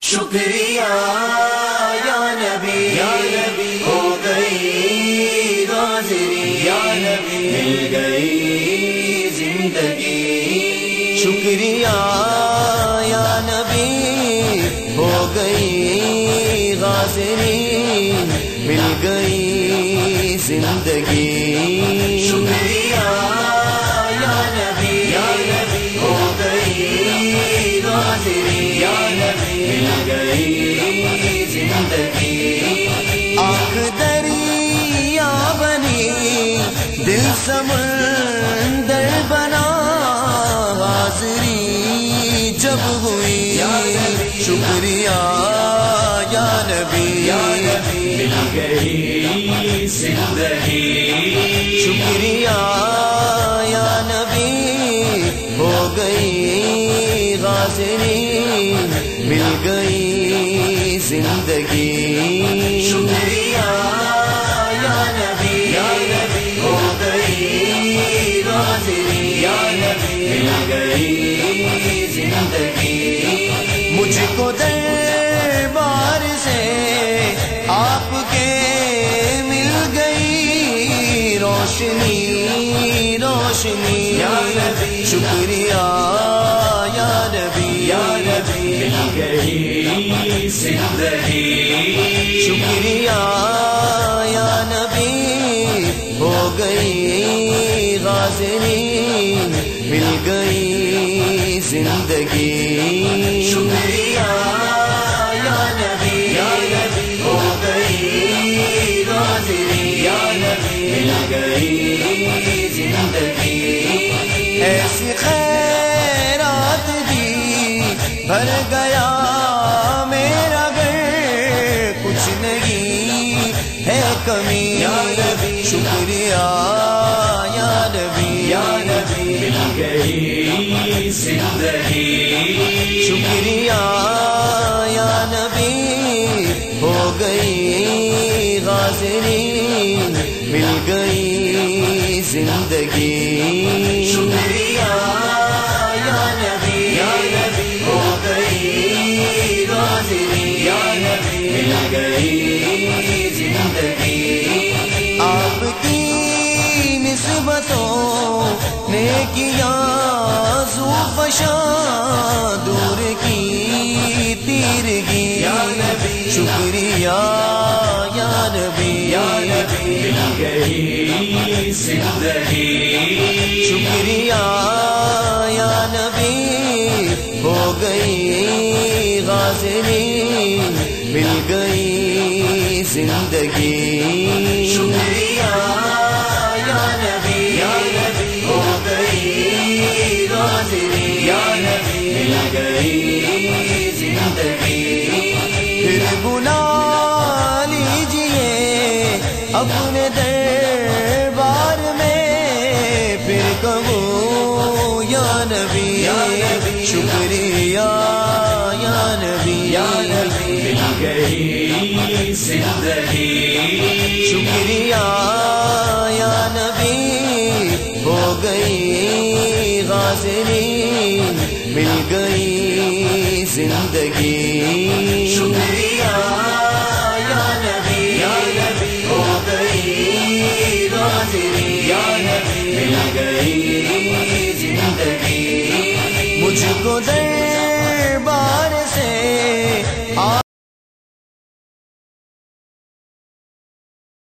شکریہ یا نبی ہو گئی حاضری یا نبی مل گئی زندگی شکریہ یا نبی ہو گئی حاضری مل گئی زندگی شکریہ یا نبی ہو گئی حاضری یا نبی مل گئی زندگی آنکھ دریا بنی دل سمندر بنا حاضری جب ہوئی شکریہ یا نبی مل گئی زندگی شکریہ یا نبی ہو گئی حاضری مل گئی زندگی شکریہ یا نبی ہو گئی حاضری یا نبی مل گئی زندگی مجھ کو دربار سے آپ کے مل گئی روشنی روشنی شکریہ یا نبی مل گئی زندگی شکریہ یا نبی ہو گئی حاضری مل گئی زندگی شکریہ یا نبی ہو گئی حاضری یا نبی مل گئی زندگی ایسی خیرات دی بھر گیا میرا گھر کچھ نہیں ہے کمی شکریہ یا نبی مل گئی زندگی شکریہ یا نبی ہو گئی حاضری مل گئی زندگی شکریہ یا نبی ہو گئی حاضری یا نبی مل گئی زندگی آپ کی نسبتوں نے کیا زوفشاں دور کی تیرگی شکریہ یا نبی مل گئی زندگی شکریہ یا نبی ہو گئی حاضری مل گئی زندگی شکریہ یا نبی ہو گئی حاضری یا نبی مل گئی زندگی پھر بلا لیجئے اپنے دربار میں پھر کہوں یا نبی شکریہ یا نبی مل گئی زندگی شکریہ یا نبی ہو گئی حاضری مل گئی زندگی شکریہ یا نبی ہو گئی حاضری یا نبی مل گئی زندگی مجھ کو